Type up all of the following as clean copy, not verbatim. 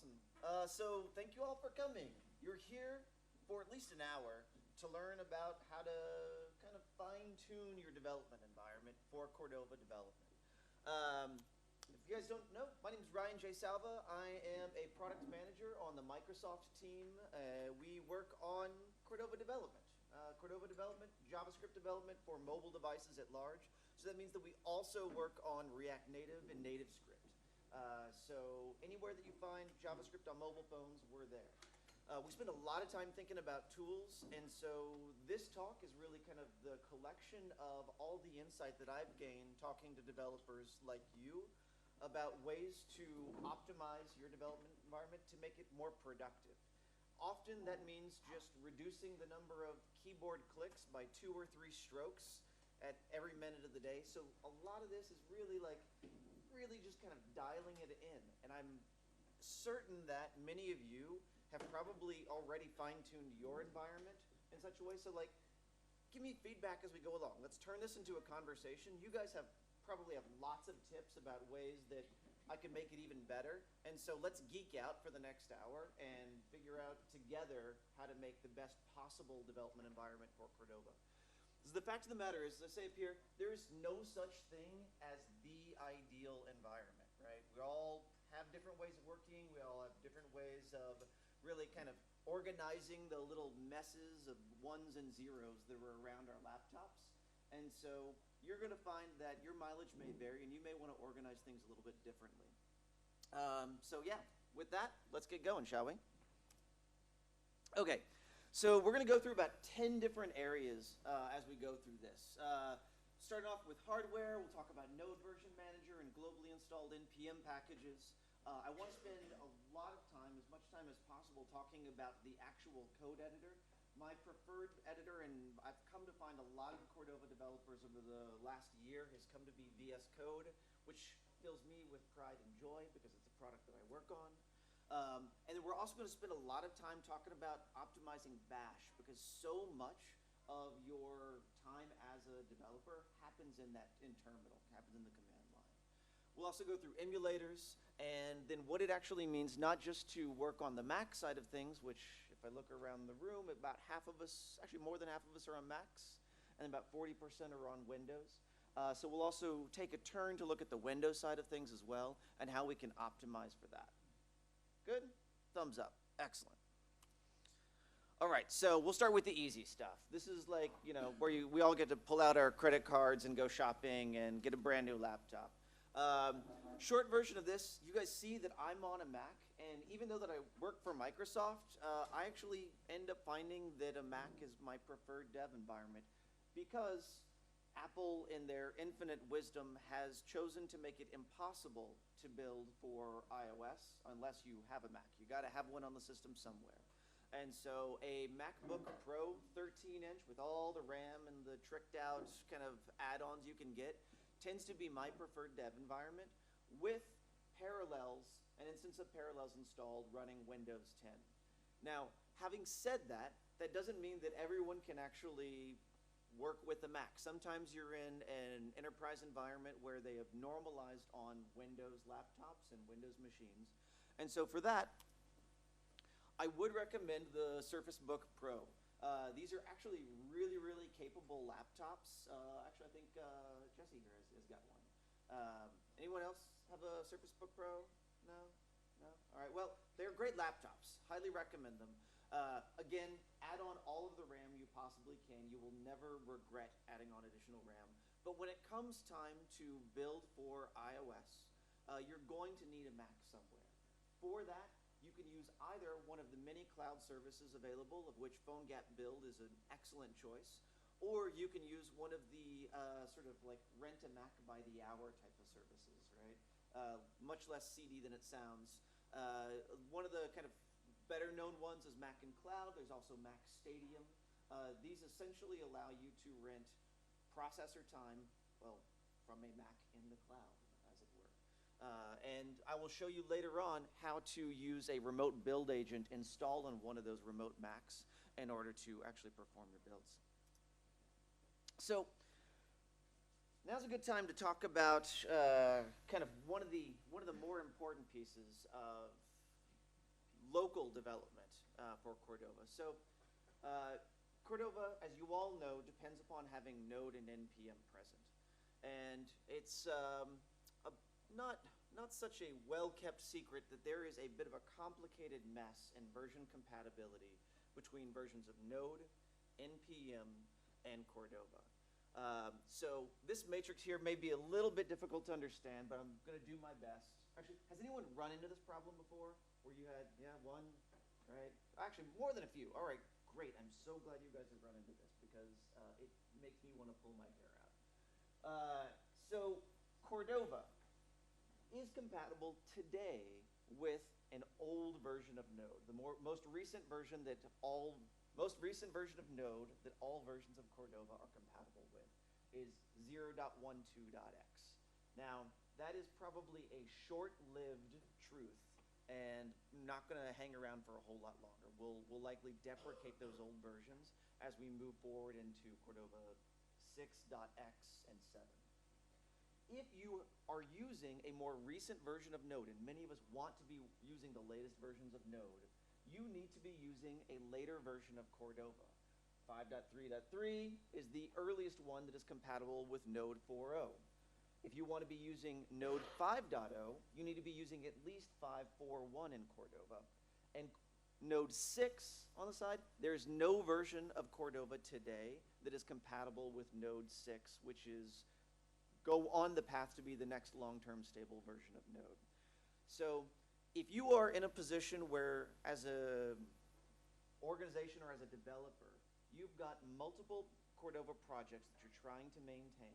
Awesome. So thank you all for coming. You're here for at least an hour to learn about how to kind of fine-tune your development environment for Cordova development. If you guys don't know, my name is Ryan J. Salva. I am a product manager on the Microsoft team. We work on Cordova development. Cordova development, JavaScript development for mobile devices at large. So that means that we also work on React Native and NativeScript. So anywhere that you find JavaScript on mobile phones, we're there. We spend a lot of time thinking about tools, and so this talk is really kind of the collection of all the insight that I've gained talking to developers like you about ways to optimize your development environment to make it more productive. Often that means just reducing the number of keyboard clicks by 2 or 3 strokes at every minute of the day. So a lot of this is really just kind of dialing it in. And I'm certain that many of you have probably already fine-tuned your environment in such a way. So give me feedback as we go along. Let's turn this into a conversation. You guys probably have lots of tips about ways that I can make it even better. And so let's geek out for the next hour and figure out together how to make the best possible development environment for Cordova. So the fact of the matter is, as I say up here, there is no such thing as the ideal environment, right? We all have different ways of working. We all have different ways of really kind of organizing the little messes of ones and zeros that are around our laptops. And so you're going to find that your mileage may vary, and you may want to organize things a little bit differently. So yeah, with that, let's get going, shall we? Okay, so we're going to go through about 10 different areas as we go through this. Starting off with hardware, we'll talk about Node Version Manager and globally installed Npm packages. I want to spend a lot of time, as much time as possible, talking about the actual code editor. My preferred editor, and I've come to find a lot of Cordova developers over the last year, has come to be VS Code, which fills me with pride and joy because it's a product that I work on. And then we're also going to spend a lot of time talking about optimizing Bash, because so much of your time as a developer happens in terminal, happens in the command line. We'll also go through emulators, and then what it actually means, not just to work on the Mac side of things, which if I look around the room, about half of us, actually more than half of us are on Macs, and about 40% are on Windows. So we'll also take a turn to look at the Windows side of things as well, and how we can optimize for that. Good? Thumbs up. Excellent. All right, so we'll start with the easy stuff. This is where we all get to pull out our credit cards and go shopping and get a brand new laptop. Short version of this, you guys see that I'm on a Mac, and even though that I work for Microsoft, I actually end up finding that a Mac is my preferred dev environment because Apple, in their infinite wisdom, has chosen to make it impossible to build for iOS unless you have a Mac. You got to have one on the system somewhere. And so a MacBook Pro 13-inch with all the RAM and the tricked out kind of add-ons you can get tends to be my preferred dev environment, with Parallels, an instance of Parallels installed running Windows 10. Now, having said that, that doesn't mean that everyone can actually work with a Mac. Sometimes you're in an enterprise environment where they have normalized on Windows laptops and Windows machines. And so for that, I would recommend the Surface Book Pro. These are actually really, really capable laptops. Actually, I think Jesse here has got one. Anyone else have a Surface Book Pro? No? No? All right, well, they're great laptops. Highly recommend them. Again, add on all of the RAM you possibly can. You will never regret adding on additional RAM. But when it comes time to build for iOS, you're going to need a Mac somewhere. For that, you can use either one of the many cloud services available, of which PhoneGap Build is an excellent choice, or you can use one of the sort of like rent a Mac by the hour type of services, right? Much less seedy than it sounds. One of the kind of better known ones is Mac in Cloud. There's also Mac Stadium. These essentially allow you to rent processor time, well, from a Mac in the cloud, as it were. And I will show you later on how to use a remote build agent installed on one of those remote Macs in order to actually perform your builds. So now's a good time to talk about kind of one of the more important pieces of local development for Cordova. So Cordova, as you all know, depends upon having Node and NPM present. And it's not such a well-kept secret that there is a bit of a complicated mess in version compatibility between versions of Node, NPM, and Cordova. So this matrix here may be a little bit difficult to understand, but I'm going to do my best. Actually, has anyone run into this problem before? Where you had, one, right? Actually, more than a few. All right, great. I'm so glad you guys have run into this because it makes me want to pull my hair out. So Cordova is compatible today with an old version of Node. The most recent version of Node that all versions of Cordova are compatible with is 0.12.x. Now, that is probably a short-lived truth and not going to hang around for a whole lot longer. We'll likely deprecate those old versions as we move forward into Cordova 6.x and 7. If you are using a more recent version of Node, and many of us want to be using the latest versions of Node, you need to be using a later version of Cordova. 5.3.3 is the earliest one that is compatible with Node 4.0. If you want to be using Node 5.0, you need to be using at least 5.4.1 in Cordova. And Node 6 on the side, there's no version of Cordova today that is compatible with Node 6, which is go on the path to be the next long-term stable version of Node. So if you are in a position where, as an organization or as a developer, you've got multiple Cordova projects that you're trying to maintain,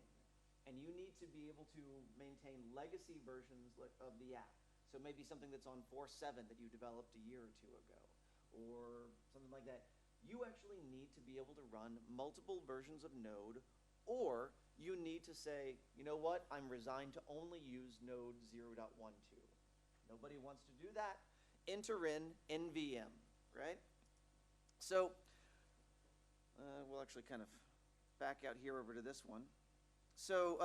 and you need to be able to maintain legacy versions of the app. So maybe something that's on 4.7 that you developed a year or two ago, or something like that. You actually need to be able to run multiple versions of Node, or you need to say, you know what, I'm resigned to only use Node 0.12. Nobody wants to do that. Enter in NVM, right? So we'll actually kind of back out here over to this one. So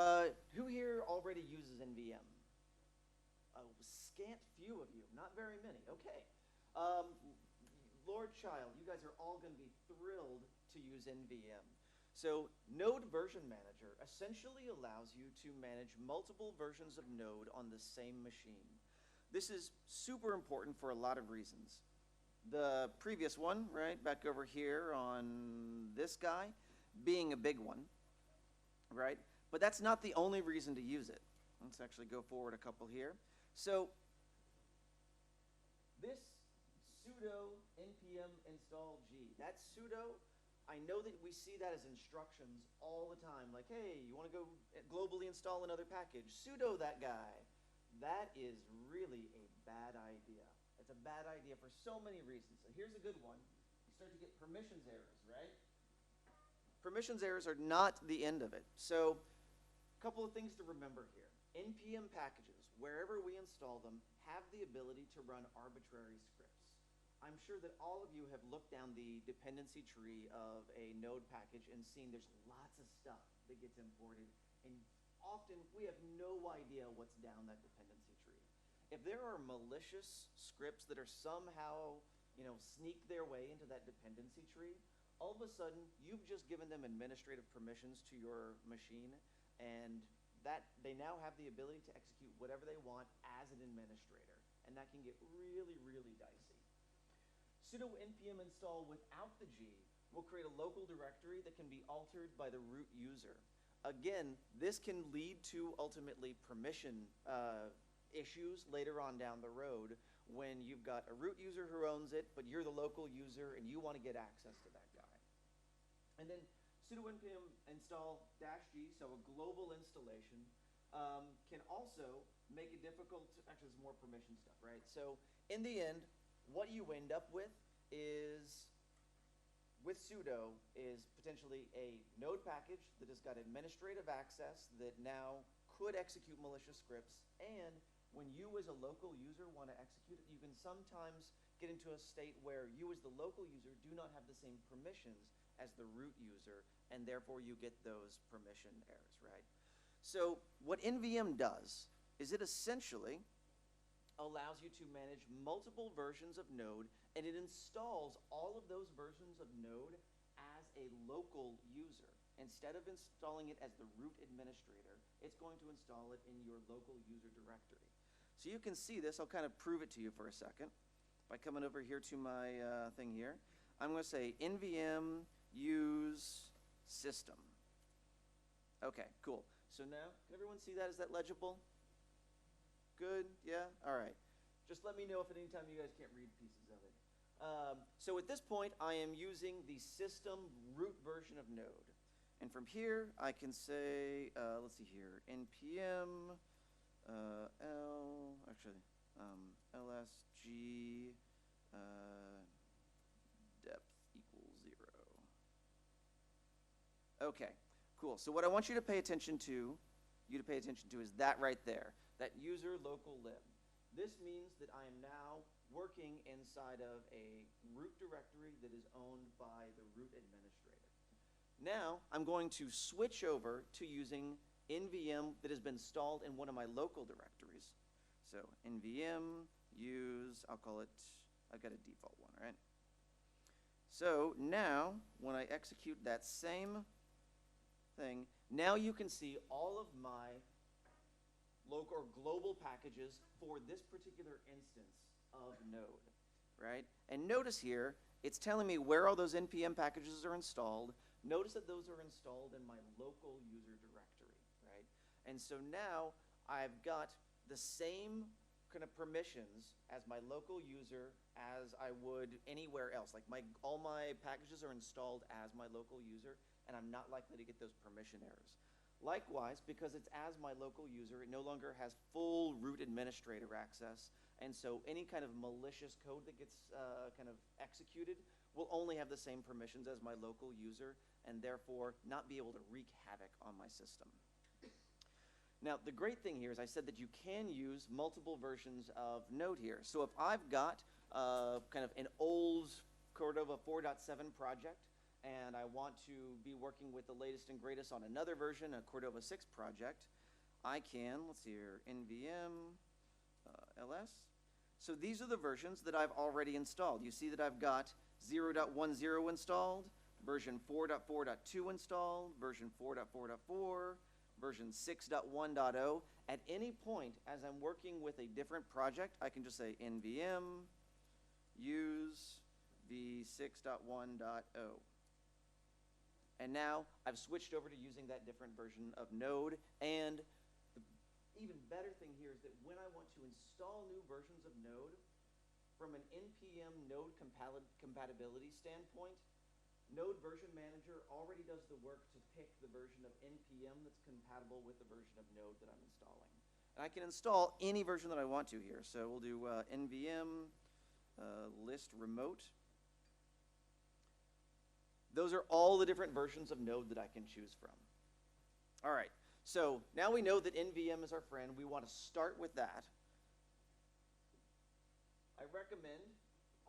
who here already uses NVM? A scant few of you, not very many. Okay. Lord Child, you guys are all going to be thrilled to use NVM. So Node Version Manager essentially allows you to manage multiple versions of Node on the same machine. This is super important for a lot of reasons. The previous one, right, back over here on this guy, being a big one, right? But that's not the only reason to use it. Let's actually go forward a couple here. So this Pseudo Npm Install G, that's pseudo. I know that we see that as instructions all the time, like, hey, you want to go globally install another package, sudo that guy. That is really a bad idea. It's a bad idea for so many reasons. And here's a good one. You start to get permissions errors, right? Permissions errors are not the end of it. So a couple of things to remember here. NPM packages, wherever we install them, have the ability to run arbitrary scripts. I'm sure that all of you have looked down the dependency tree of a Node package and seen there's lots of stuff that gets imported, and often we have no idea what's down that dependency tree. If there are malicious scripts that are somehow, sneak their way into that dependency tree, all of a sudden you've just given them administrative permissions to your machine, and that they now have the ability to execute whatever they want as an administrator, and that can get really, really dicey. Pseudo Npm Install without the G will create a local directory that can be altered by the root user. Again, this can lead to ultimately permission issues later on down the road when you've got a root user who owns it, but you're the local user and you want to get access to that guy. And then Pseudo Npm Install -G, so a global installation, can also make it difficult to, actually there's more permission stuff, right? So in the end, what you end up with is, with sudo, is potentially a Node package that has got administrative access that now could execute malicious scripts, and when you as a local user want to execute it, you can sometimes get into a state where you as the local user do not have the same permissions as the root user, and therefore you get those permission errors, right? So what NVM does is it essentially allows you to manage multiple versions of Node, and it installs all of those versions of Node as a local user. Instead of installing it as the root administrator, it's going to install it in your local user directory. So you can see this. I'll kind of prove it to you for a second by coming over here to my thing here. I'm going to say npm use system. Okay, cool. So now, can everyone see that? Is that legible? Good? Yeah? All right. Just let me know if at any time you guys can't read pieces of it. So at this point, I am using the system root version of Node. And from here, I can say, let's see here, npm lsg depth equals 0. Okay, cool. So what I want you to pay attention to, is that right there, that user local lib. This means that I am now working inside of a root directory that is owned by the root administrator. Now, I'm going to switch over to using nvm that has been installed in one of my local directories. So nvm use, I'll call it, I've got a default one, right? So now, when I execute that same thing, now you can see all of my local or global packages for this particular instance of Node, right? And notice here, it's telling me where all those npm packages are installed. Notice that those are installed in my local user directory, right? And so now I've got the same kind of permissions as my local user as I would anywhere else. Like all my packages are installed as my local user, and I'm not likely to get those permission errors. Likewise, because it's as my local user, it no longer has full root administrator access, and so any kind of malicious code that gets kind of executed will only have the same permissions as my local user, and therefore not be able to wreak havoc on my system. Now, the great thing here is I said that you can use multiple versions of Node here. So if I've got kind of an old Cordova 4.7 project, and I want to be working with the latest and greatest on another version, a Cordova 6 project, I can, let's see here, nvm ls. So these are the versions that I've already installed. You see that I've got 0.10 installed, version 4.4.2 installed, version 4.4.4, version 6.1.0. At any point, as I'm working with a different project, I can just say nvm use v6.1.0. And now I've switched over to using that different version of Node. And the even better thing here is that when I want to install new versions of Node, from an npm Node compatibility standpoint, Node Version Manager already does the work to pick the version of npm that's compatible with the version of Node that I'm installing. And I can install any version that I want to here. So we'll do nvm list remote. Those are all the different versions of Node that I can choose from. All right, so now we know that nvm is our friend. We want to start with that. I recommend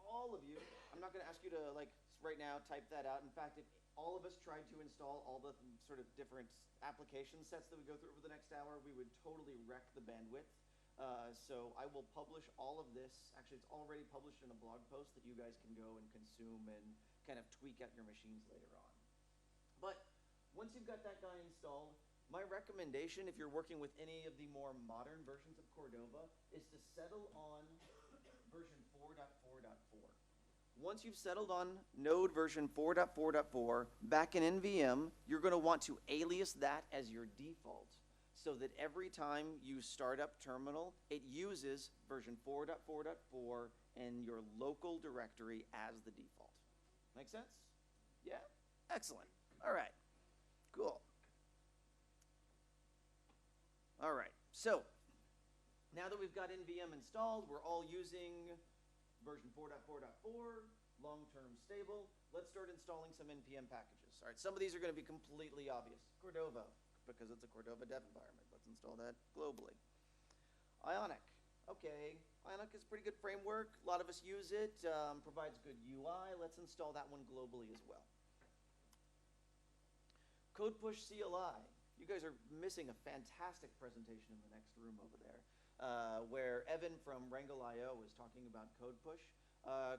all of you, I'm not going to ask you to, like, right now type that out. In fact, if all of us tried to install all the sort of different application sets that we go through over the next hour, we would totally wreck the bandwidth. So I will publish all of this. Actually, it's already published in a blog post that you guys can go and consume and kind of tweak out your machines later on. But once you've got that guy installed, my recommendation, if you're working with any of the more modern versions of Cordova, is to settle on version 4.4.4. Once you've settled on Node version 4.4.4, back in NVM, you're going to want to alias that as your default, so that every time you start up terminal, it uses version 4.4.4 in your local directory as the default. Make sense? Yeah? Excellent. All right. Cool. All right. So now that we've got NVM installed, we're all using version 4.4.4, long-term stable. Let's start installing some NPM packages. All right, some of these are going to be completely obvious. Cordova, because it's a Cordova dev environment. Let's install that globally. Ionic. Okay, Ionic is a pretty good framework. A lot of us use it, provides good UI. Let's install that one globally as well. Code Push CLI. You guys are missing a fantastic presentation in the next room over there, where Evan Evan from Wrangle.io was talking about Code Push.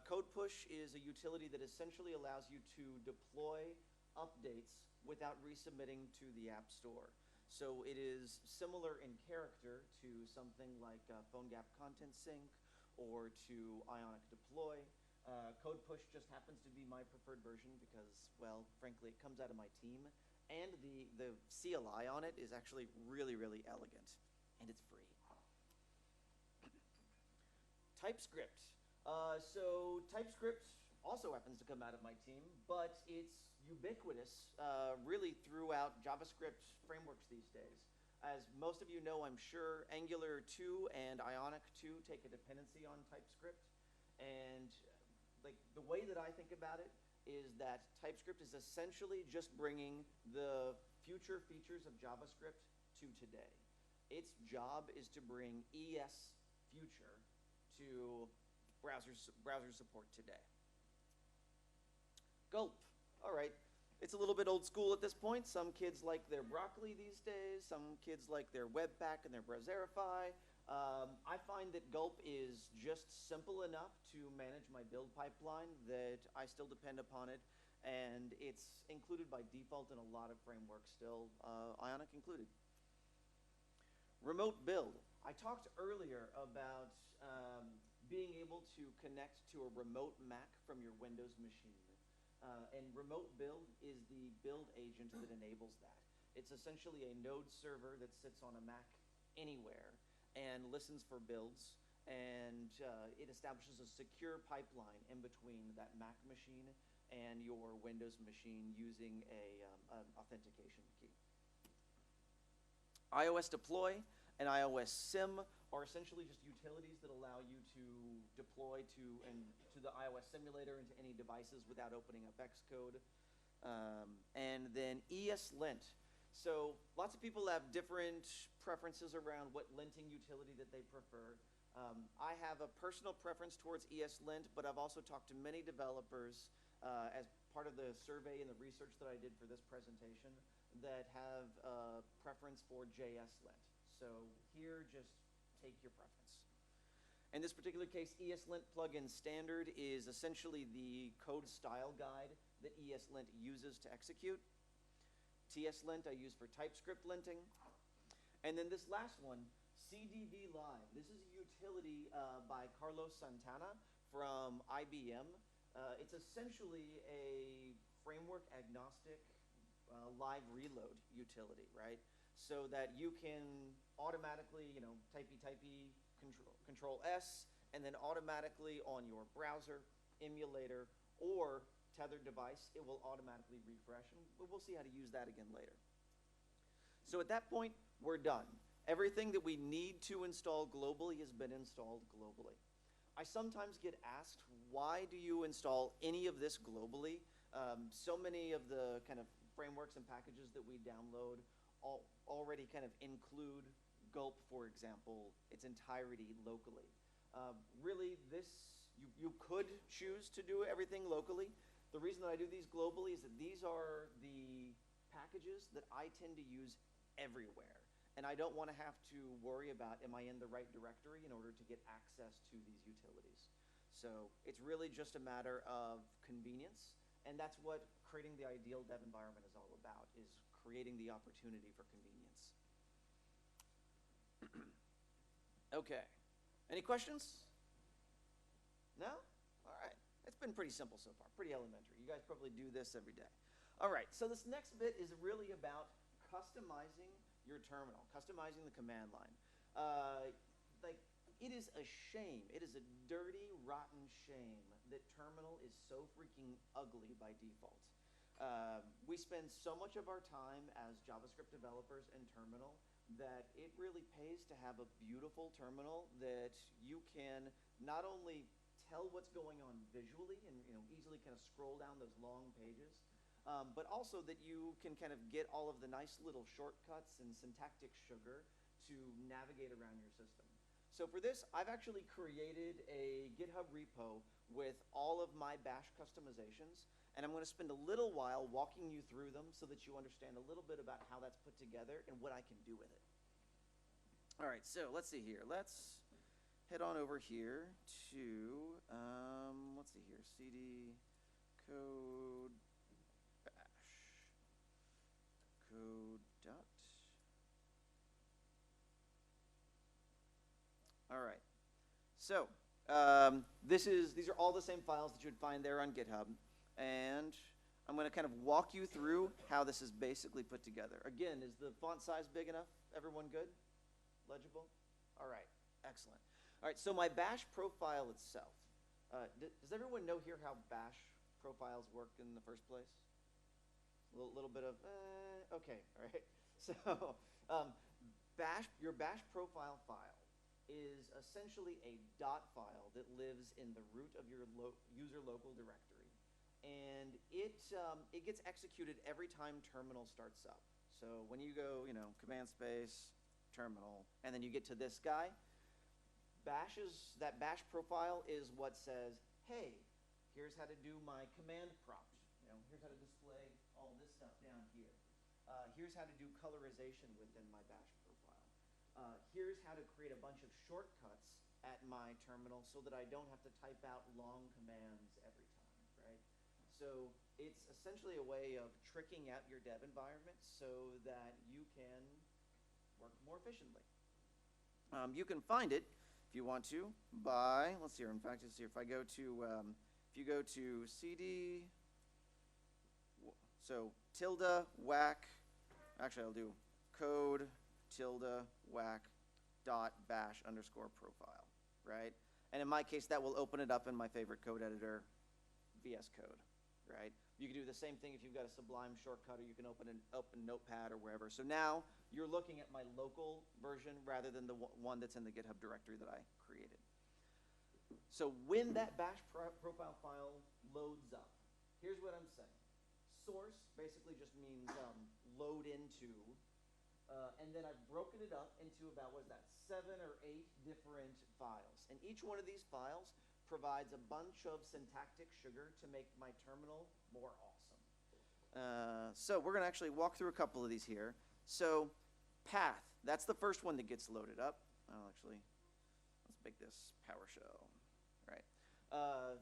Code Push is a utility that essentially allows you to deploy updates without resubmitting to the App Store. So it is similar in character to something like PhoneGap Content Sync or to Ionic Deploy. Code Push just happens to be my preferred version because, well, frankly, it comes out of my team. And the CLI on it is actually really, really elegant. And it's free. Typescript. So Typescript also happens to come out of my team, but it's ubiquitous really throughout JavaScript frameworks these days. As most of you know, I'm sure, Angular 2 and Ionic 2 take a dependency on Typescript. And like the way that I think about it is that TypeScript is essentially just bringing the future features of JavaScript to today. Its job is to bring ES future to browser support today. Gulp. All right. It's a little bit old school at this point. Some kids like their broccoli these days. Some kids like their Webpack and their Browserify. I find that Gulp is just simple enough to manage my build pipeline that I still depend upon it, and it's included by default in a lot of frameworks still, Ionic included. Remote build. I talked earlier about being able to connect to a remote Mac from your Windows machine, and remote build is the build agent that enables that. It's essentially a Node server that sits on a Mac anywhere and listens for builds, and it establishes a secure pipeline in between that Mac machine and your Windows machine using an authentication key. iOS deploy and iOS sim are essentially just utilities that allow you to deploy to the iOS simulator into any devices without opening up Xcode. And then ESLint. So lots of people have different preferences around what linting utility that they prefer. I have a personal preference towards ESLint, but I've also talked to many developers as part of the survey and the research that I did for this presentation that have a preference for JSLint. So here, just take your preference. In this particular case, ESLint plugin standard is essentially the code style guide that ESLint uses to execute. TSLint I use for TypeScript linting. And then this last one, CDV Live. This is a utility by Carlos Santana from IBM. It's essentially a framework agnostic live reload utility, right? So that you can automatically, typey, control S, and then automatically on your browser, emulator, or tethered device, it will automatically refresh, and we'll see how to use that again later. So at that point, we're done. Everything that we need to install globally has been installed globally. I sometimes get asked, why do you install any of this globally? So many of the kind of frameworks and packages that we download already kind of include Gulp, for example, its entirety locally. Really, you could choose to do everything locally. The reason that I do these globally is that these are the packages that I tend to use everywhere. And I don't want to have to worry about, am I in the right directory in order to get access to these utilities. So it's really just a matter of convenience. And that's what creating the ideal dev environment is all about, is creating the opportunity for convenience. Okay. Any questions? No? All right. It's been pretty simple so far, pretty elementary. You guys probably do this every day. All right, so this next bit is really about customizing your terminal, customizing the command line. It is a shame, it is a dirty, rotten shame that terminal is so freaking ugly by default. We spend so much of our time as JavaScript developers in terminal that it really pays to have a beautiful terminal that you can not only tell what's going on visually and easily kind of scroll down those long pages, but also that you can kind of get all of the nice little shortcuts and syntactic sugar to navigate around your system. So for this, I've actually created a GitHub repo with all of my bash customizations, and I'm going to spend a little while walking you through them so that you understand a little bit about how that's put together and what I can do with it. All right, so let's see here. Let's head on over here to, let's see here, cd code bash code dot. All right. So these are all the same files that you would find there on GitHub, and I'm going to kind of walk you through how this is basically put together. Again, is the font size big enough? Everyone good? Legible? All right. Excellent. All right. So my bash profile itself. Does everyone know here how bash profiles work in the first place? A little bit of okay. All right. So your bash profile file is essentially a dot file that lives in the root of your user local directory, and it gets executed every time terminal starts up. So when you go, command space terminal, and then you get to this guy, that bash profile is what says, hey, here's how to do my command prompt. Here's how to display all this stuff down here. Here's how to do colorization within my bash profile. Here's how to create a bunch of shortcuts at my terminal so that I don't have to type out long commands every time, right? So it's essentially a way of tricking out your dev environment so that you can work more efficiently. You can find it, if you want to, by, let's see here, in fact, let's see, if I go to, if you go to cd, so tilde whack, actually I'll do code tilde whack dot bash underscore profile, right? And in my case, that will open it up in my favorite code editor, VS Code, right? You can do the same thing if you've got a Sublime shortcut, or you can open Notepad or wherever. So now you're looking at my local version rather than the one that's in the GitHub directory that I created. So when that bash profile file loads up, here's what I'm saying. Source basically just means load into, and then I've broken it up into about, 7 or 8 different files. And each one of these files provides a bunch of syntactic sugar to make my terminal more awesome. So we're going to actually walk through a couple of these here. So path, that's the first one that gets loaded up. I'll actually, let's make this PowerShell, right?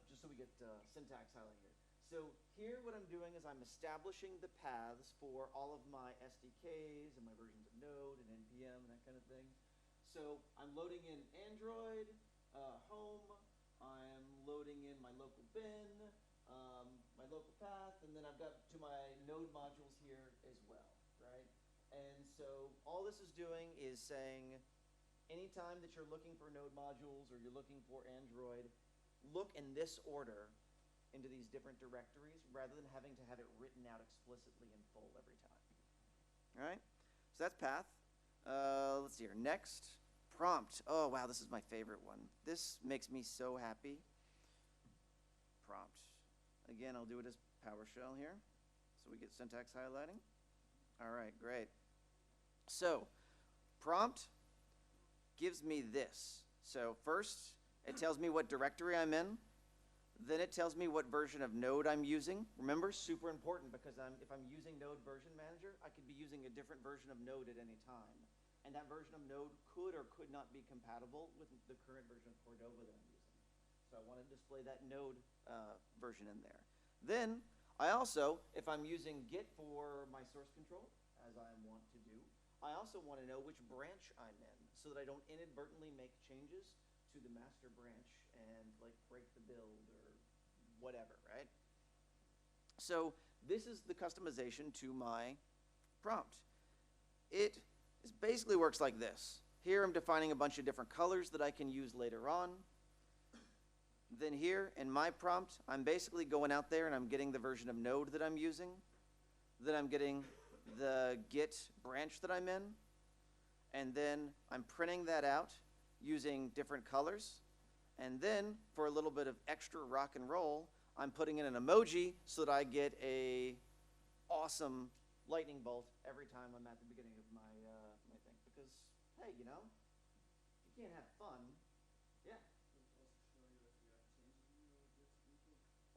Just so we get syntax highlighted here. So here what I'm doing is I'm establishing the paths for all of my SDKs and my versions of Node and NPM and that kind of thing. So I'm loading in Android, home, I'm loading in my local bin, my local path, and then I've got to my Node modules here as well, right? And so all this is doing is saying anytime that you're looking for Node modules or you're looking for Android, look in this order into these different directories rather than having to have it written out explicitly in full every time. All right, so that's path. Let's see here. Next, prompt. Oh, wow, this is my favorite one. This makes me so happy. Prompt. Again, I'll do it as PowerShell here, so we get syntax highlighting. All right, great. So prompt gives me this. So first, it tells me what directory I'm in. Then it tells me what version of Node I'm using. Remember, super important, because if I'm using Node Version Manager, I could be using a different version of Node at any time. And that version of Node could or could not be compatible with the current version of Cordova that I'm using. So I want to display that Node version in there. Then I also, if I'm using Git for my source control, as I want to do, I also want to know which branch I'm in so that I don't inadvertently make changes to the master branch and break the build or whatever, right? So this is the customization to my prompt. It basically works like this. Here I'm defining a bunch of different colors that I can use later on. Then here in my prompt, I'm basically going out there and I'm getting the version of Node that I'm using. Then I'm getting the Git branch that I'm in. And then I'm printing that out using different colors. And then, for a little bit of extra rock and roll, I'm putting in an emoji so that I get a awesome lightning bolt every time I'm at the beginning of my my thing. Because, hey, if you can't have fun, yeah.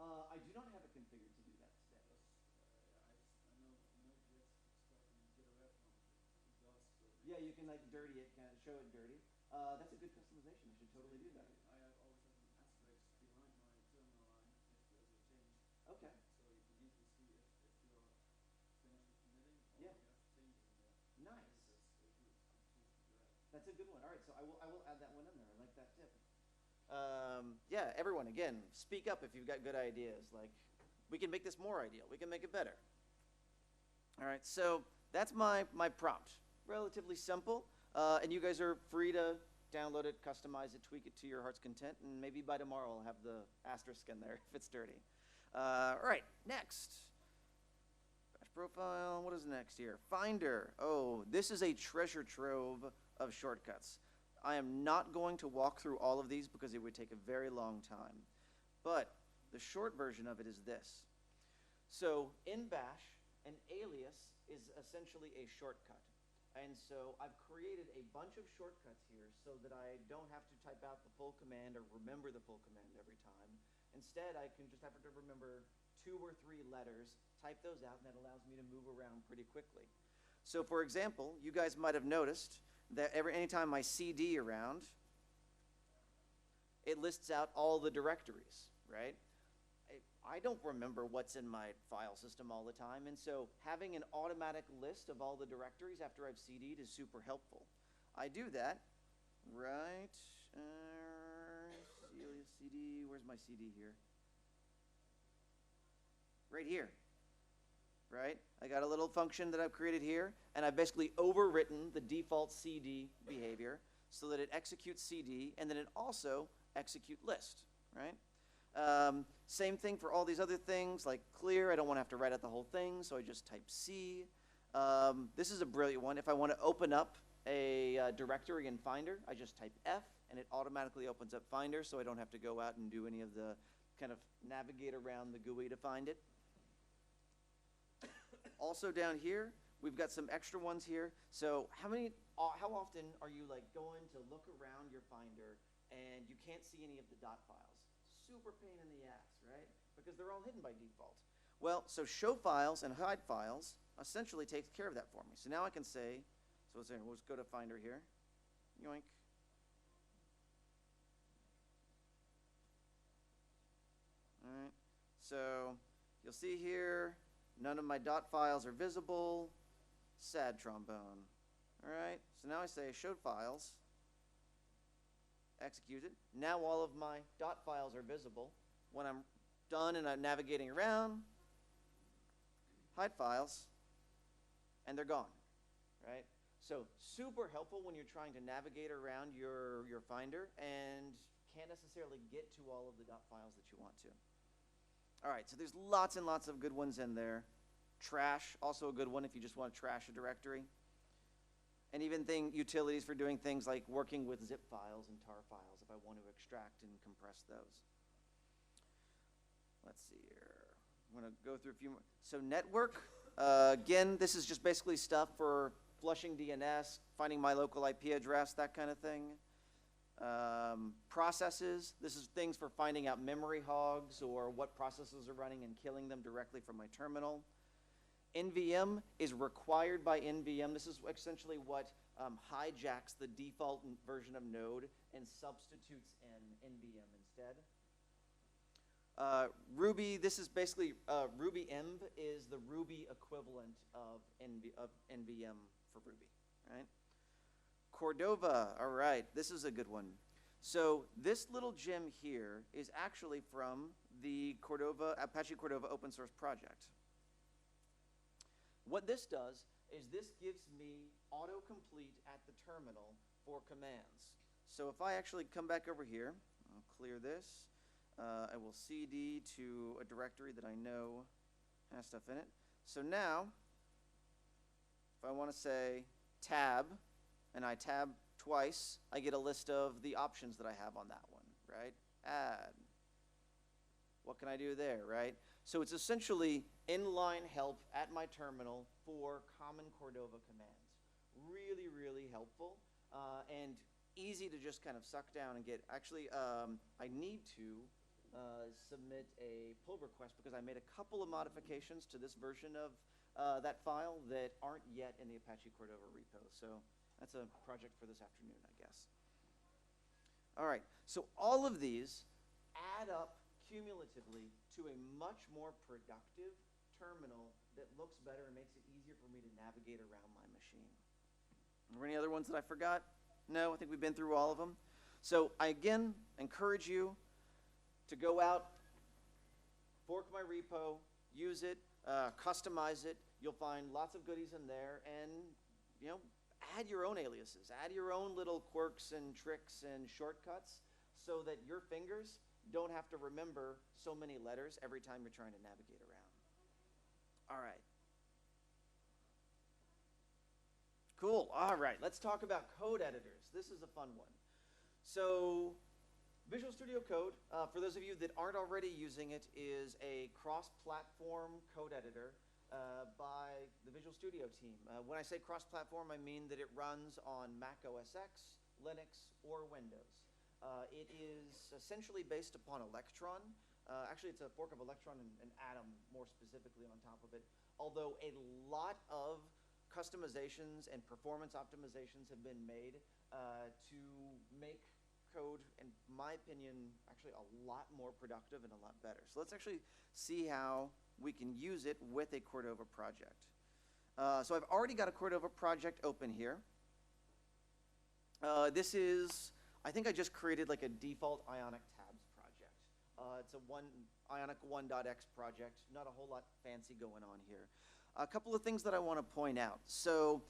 I do not have it configured to do that today. Yeah, you can dirty it, kind of show it dirty. That's a good customization. I should totally do that's a good one. All right, so I will add that one in there. I like that tip. Yeah, everyone, again, speak up if you've got good ideas. Like, we can make this more ideal. We can make it better. All right, so that's my prompt. Relatively simple, and you guys are free to download it, customize it, tweak it to your heart's content, and maybe by tomorrow I'll have the asterisk in there if it's dirty. All right, next. Bash profile, what is next here? Finder. Oh, this is a treasure trove of shortcuts. I am not going to walk through all of these because it would take a very long time. But the short version of it is this. So in Bash, an alias is essentially a shortcut. And so I've created a bunch of shortcuts here so that I don't have to type out the full command or remember the full command every time. Instead, I can just have to remember 2 or 3 letters, type those out, and that allows me to move around pretty quickly. So for example, you guys might have noticed that anytime I cd around, it lists out all the directories, right? I don't remember what's in my file system all the time, and so having an automatic list of all the directories after I've cd'd is super helpful. I do that, right? CD, where's my CD here? Right here, right? I got a little function that I've created here, and I've basically overwritten the default CD behavior so that it executes CD, and then it also execute list, right? Same thing for all these other things, like clear. I don't want to have to write out the whole thing, so I just type C. This is a brilliant one. If I want to open up a directory in Finder, I just type F, and it automatically opens up Finder, so I don't have to go out and do any of the kind of navigate around the GUI to find it. Also down here, we've got some extra ones here. So how often are you like going to look around your Finder and you can't see any of the dot files? Super pain in the ass, right? Because they're all hidden by default. Well, so show files and hide files essentially takes care of that for me. So now I can say, so we'll just go to Finder here. Yoink. All right. So you'll see here, none of my dot files are visible. Sad trombone. All right. So now I say showed files. Executed. Now all of my dot files are visible. When I'm done and I'm navigating around, hide files, and they're gone, right? So super helpful when you're trying to navigate around your Finder and can't necessarily get to all of the dot files that you want to. All right, so there's lots and lots of good ones in there. Trash, also a good one if you just want to trash a directory. And even utilities for doing things like working with zip files and tar files if I want to extract and compress those. Let's see here. I'm going to go through a few more. So network, again, this is just basically stuff for flushing DNS, finding my local IP address, that kind of thing. Processes, this is things for finding out memory hogs or what processes are running and killing them directly from my terminal. NVM is required by NVM. This is essentially what hijacks the default version of Node and substitutes in NVM instead. Ruby, this is basically, Ruby Env is the Ruby equivalent of NVM for Ruby, right? Cordova, all right, this is a good one. So this little gem here is actually from the Apache Cordova open source project. What this does is this gives me autocomplete at the terminal for commands. So if I actually come back over here, I'll clear this. I will cd to a directory that I know has stuff in it. So now, if I want to say tab, and I tab twice, I get a list of the options that I have on that one, right? Add. What can I do there, right? So it's essentially inline help at my terminal for common Cordova commands. Really, really helpful and easy to just kind of suck down and get. Actually, I need to submit a pull request because I made a couple of modifications to this version of that file that aren't yet in the Apache Cordova repo. So that's a project for this afternoon, I guess. All right, so all of these add up cumulatively to a much more productive terminal that looks better and makes it easier for me to navigate around my machine. Are there any other ones that I forgot? No, I think we've been through all of them. So I, again, encourage you to go out, fork my repo, use it, customize it. You'll find lots of goodies in there, and, you know, add your own aliases. Add your own little quirks and tricks and shortcuts so that your fingers don't have to remember so many letters every time you're trying to navigate around. All right. Cool. All right. Let's talk about code editors. This is a fun one. So Visual Studio Code, for those of you that aren't already using it, is a cross-platform code editor by the Visual Studio team. When I say cross-platform, I mean that it runs on Mac OS X, Linux, or Windows. It is essentially based upon Electron. Actually, it's a fork of Electron and Atom, more specifically, on top of it. Although a lot of customizations and performance optimizations have been made to make code, in my opinion, actually a lot more productive and a lot better. So let's actually see how we can use it with a Cordova project. So I've already got a Cordova project open here. This is, I think I just created like a default Ionic tabs project. It's a Ionic 1.x project, not a whole lot fancy going on here. A couple of things that I want to point out. So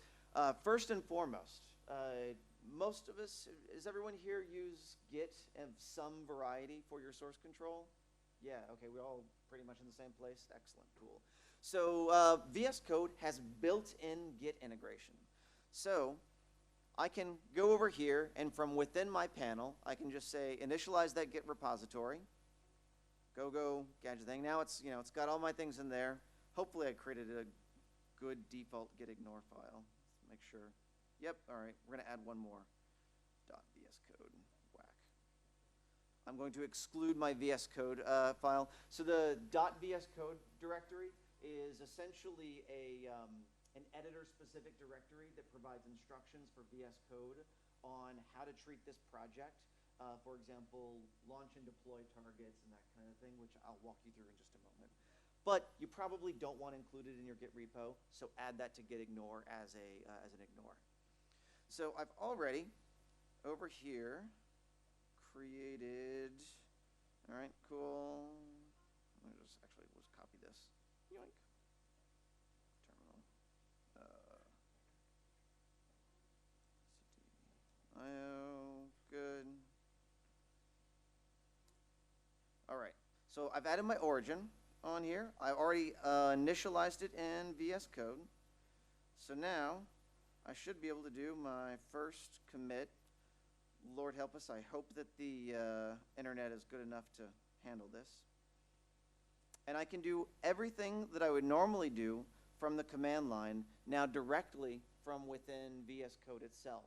first and foremost, most of us, does everyone here use Git of some variety for your source control? Yeah, okay, we're all pretty much in the same place. Excellent, cool. So VS Code has built-in Git integration. So I can go over here, and from within my panel, I can just say initialize that Git repository. Go gadget thing. Now it's, you know, it's got all my things in there. Hopefully I created a good default git ignore file. Let's make sure. Yep, all right, we're gonna add one more. .vs code, whack. I'm going to exclude my VS Code file. So the .vs code directory is essentially an editor-specific directory that provides instructions for VS Code on how to treat this project. For example, launch and deploy targets and that kind of thing, which I'll walk you through in just a moment. But you probably don't want to include it in your Git repo, so add that to git ignore as an ignore. So I've already, over here, created, all right, cool. Let me just actually just copy this. Yoink. Terminal. IO, good. All right, so I've added my origin on here. I already initialized it in VS Code. So now I should be able to do my first commit. Lord help us, I hope that the internet is good enough to handle this. And I can do everything that I would normally do from the command line now directly from within VS Code itself,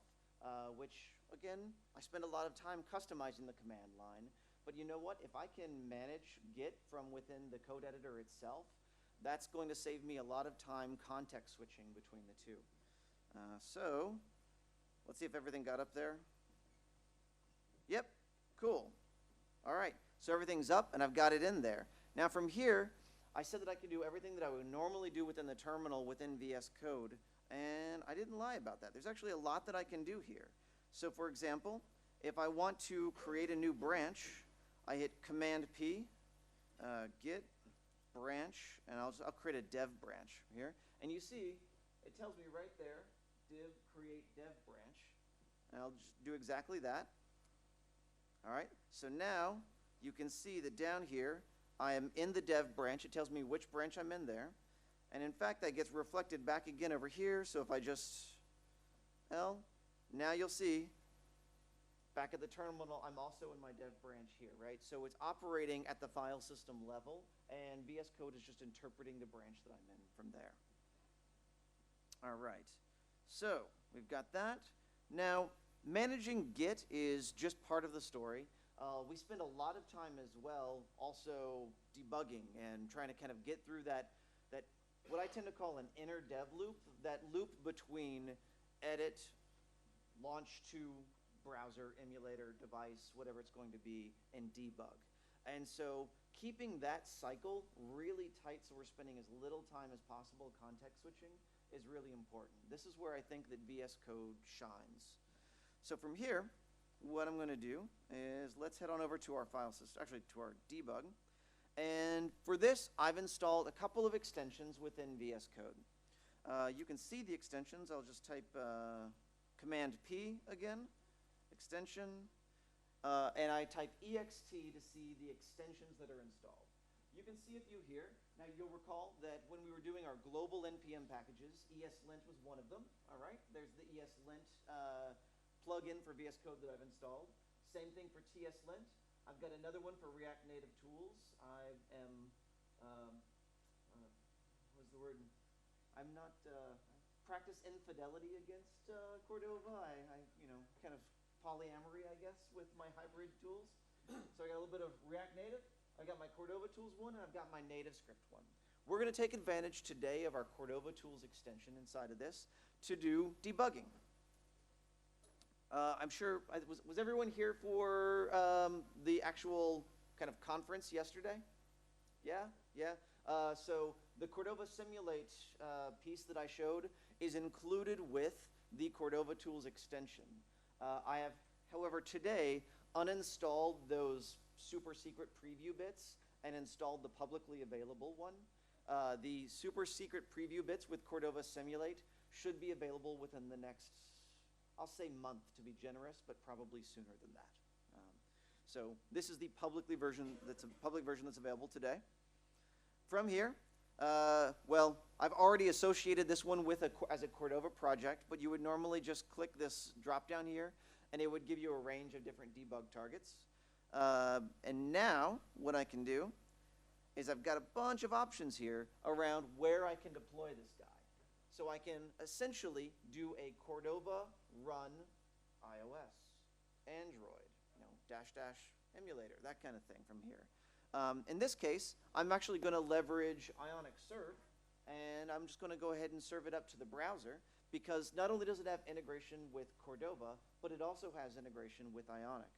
which, again, I spend a lot of time customizing the command line. But you know what? If I can manage Git from within the code editor itself, that's going to save me a lot of time context switching between the two. So let's see if everything got up there. Yep, cool. All right, so everything's up, and I've got it in there. Now from here, I said that I could do everything that I would normally do within the terminal within VS Code, and I didn't lie about that. There's actually a lot that I can do here. So for example, if I want to create a new branch, I hit Command P, git branch, and I'll create a dev branch here. And you see, it tells me right there, div create dev branch. And I'll just do exactly that. All right, so now you can see that down here, I am in the dev branch. It tells me which branch I'm in there. And in fact, that gets reflected back again over here. So if I just now you'll see back at the terminal, I'm also in my dev branch here, right? So it's operating at the file system level, and VS Code is just interpreting the branch that I'm in from there. All right, so we've got that. Now, managing Git is just part of the story. We spend a lot of time as well also debugging and trying to kind of get through that what I tend to call an inner dev loop, that loop between edit, launch to browser, emulator, device, whatever it's going to be, and debug. And so keeping that cycle really tight so we're spending as little time as possible context switching is really important. This is where I think that VS Code shines. So from here, what I'm going to do is let's head on over to our file system, actually to our debug. And for this, I've installed a couple of extensions within VS Code. You can see the extensions. I'll just type Command P again, extension, and I type ext to see the extensions that are installed. You can see a few here. Now you'll recall that when we were doing our global NPM packages, ESLint was one of them. All right, there's the ESLint plugin for VS Code that I've installed. Same thing for TSLint. I've got another one for React Native Tools. I am, what's the word? I'm not, practice infidelity against Cordova. I kind of polyamory, I guess, with my hybrid tools. So I got a little bit of React Native. I got my Cordova Tools one, and I've got my NativeScript one. We're going to take advantage today of our Cordova Tools extension inside of this to do debugging. I'm sure, was everyone here for the actual kind of conference yesterday? Yeah? Yeah? So the Cordova Simulate piece that I showed is included with the Cordova Tools extension. I have, however, today uninstalled those super secret preview bits and installed the publicly available one. The super secret preview bits with Cordova Simulate should be available within the next, I'll say month to be generous, but probably sooner than that. So this is the public version that's available today. From here, well, I've already associated this one with as a Cordova project, but you would normally just click this drop down here, and it would give you a range of different debug targets. And now what I can do is I've got a bunch of options here around where I can deploy this guy. So I can essentially do a Cordova run iOS, Android, -- emulator, that kind of thing from here. In this case, I'm actually going to leverage Ionic Serve, and I'm just going to go ahead and serve it up to the browser, because not only does it have integration with Cordova, but it also has integration with Ionic.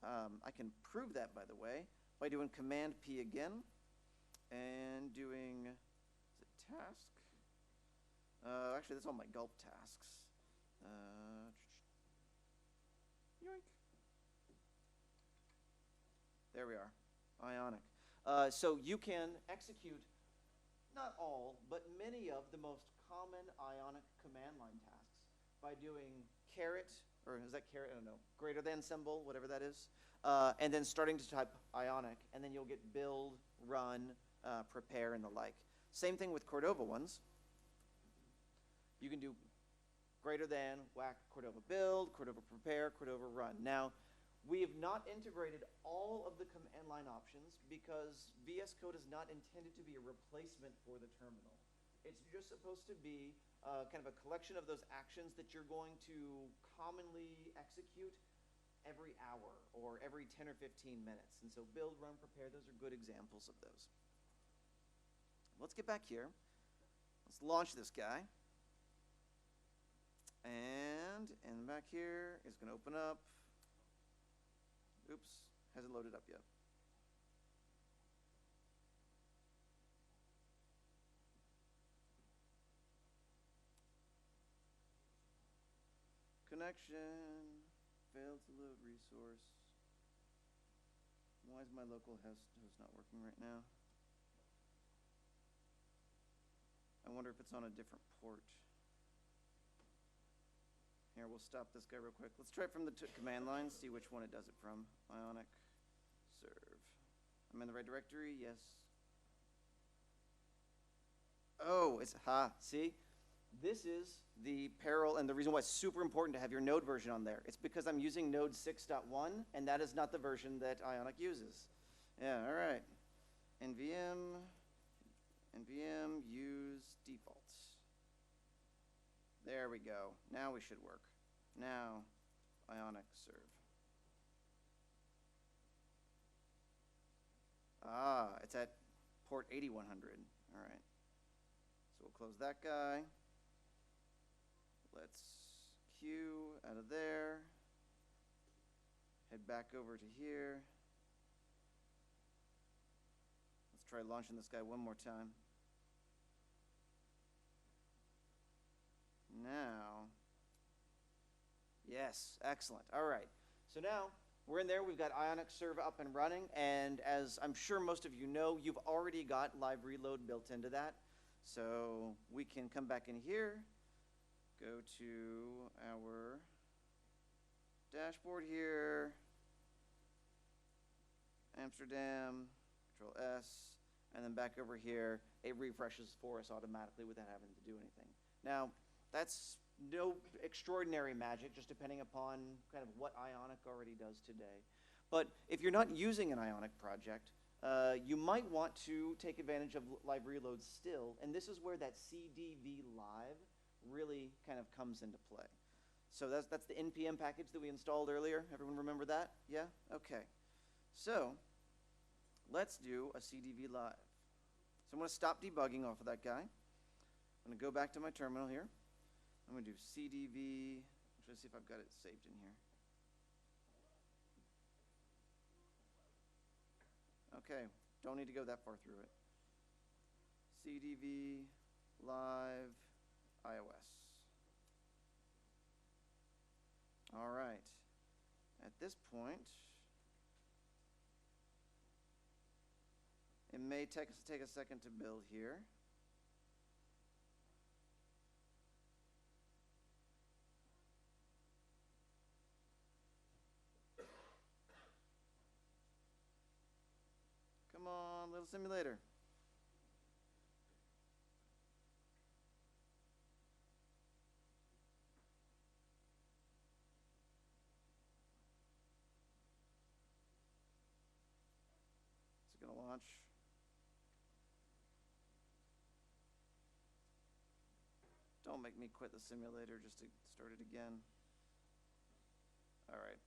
I can prove that, by the way, by doing Command P again, and doing, is it task? Actually, that's all my gulp tasks. Yoink. There we are, Ionic. So you can execute not all, but many of the most common Ionic command line tasks by doing caret, or is that caret? I don't know, greater than symbol, whatever that is, and then starting to type Ionic, and then you'll get build, run, prepare, and the like. Same thing with Cordova ones. You can do greater than, whack, Cordova build, Cordova prepare, Cordova run. Now, we have not integrated all of the command line options because VS Code is not intended to be a replacement for the terminal. It's just supposed to be kind of a collection of those actions that you're going to commonly execute every hour or every 10 or 15 minutes. And so build, run, prepare, those are good examples of those. Let's get back here. Let's launch this guy. And back here is going to open up. Oops, hasn't loaded up yet. Connection, failed to load resource. Why is my local host not working right now? I wonder if it's on a different port. Here, we'll stop this guy real quick. Let's try it from the command line, see which one it does it from. Ionic serve. I'm in the right directory, yes. Oh, it's, see? This is the peril, and the reason why it's super important to have your Node version on there. It's because I'm using Node 6.1, and that is not the version that Ionic uses. Yeah, all right. NPM use defaults. There we go. Now we should work. Now, Ionic serve. It's at port 8100. All right. So we'll close that guy. Let's queue out of there. Head back over to here. Let's try launching this guy one more time. Now, Yes, excellent. All right. So now we're in there. We've got Ionic Serve up and running. And as I'm sure most of you know, you've already got live reload built into that. So we can come back in here, go to our dashboard here, Amsterdam, Control S, and then back over here. It refreshes for us automatically without having to do anything. Now, that's no extraordinary magic, just depending upon kind of what Ionic already does today. But if you're not using an Ionic project, you might want to take advantage of live reloads still, and this is where that CDV live really kind of comes into play. So that's the NPM package that we installed earlier. Everyone remember that? Yeah? Okay. So let's do a CDV live. So I'm going to stop debugging off of that guy. I'm going to go back to my terminal here. I'm going to do CDV. I'm trying to see if I've got it saved in here. Okay, don't need to go that far through it. CDV live iOS. All right. At this point, it may take a second to build here. Come on, little simulator. Is it going to launch? Don't make me quit the simulator just to start it again. All right,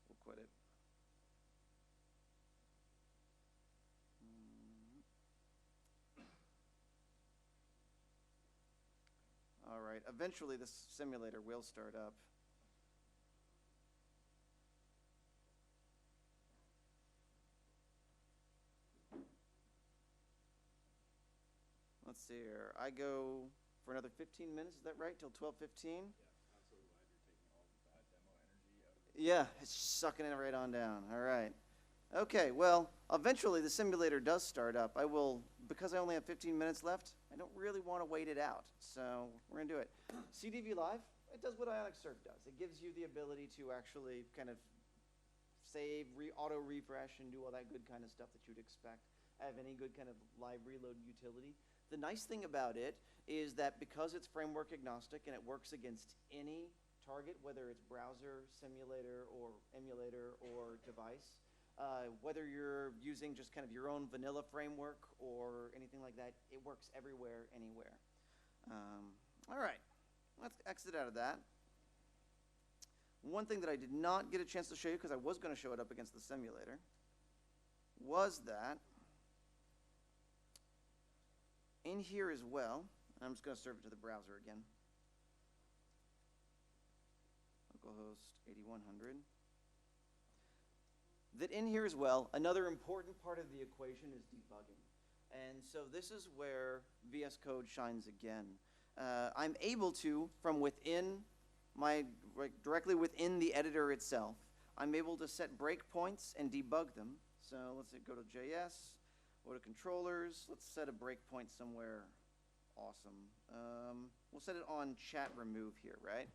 we'll quit it. All right, eventually this simulator will start up. Let's see here. I go for another 15 minutes, is that right? Till 12:15? Yeah, I'm so glad you're taking all the bad demo energy out of it. Yeah, it's sucking it right on down. All right. Okay, well, eventually the simulator does start up. Because I only have 15 minutes left, I don't really want to wait it out. So we're going to do it. CDV Live, it does what Ionic Serve does. It gives you the ability to actually kind of save, auto-refresh, and do all that good kind of stuff that you'd expect out of any good kind of live reload utility. The nice thing about it is that because it's framework agnostic and it works against any target, whether it's browser, simulator, or emulator, or device, whether you're using just kind of your own vanilla framework or anything like that, it works everywhere, anywhere. All right, let's exit out of that. One thing that I did not get a chance to show you, because I was going to show it up against the simulator, was that in here as well, I'm just going to serve it to the browser again, localhost 8100. That in here as well, another important part of the equation is debugging. And so this is where VS Code shines again. I'm able to, from within directly within the editor itself, I'm able to set breakpoints and debug them. So let's go to JS, go to controllers. Let's set a breakpoint somewhere awesome. We'll set it on chat remove here, right?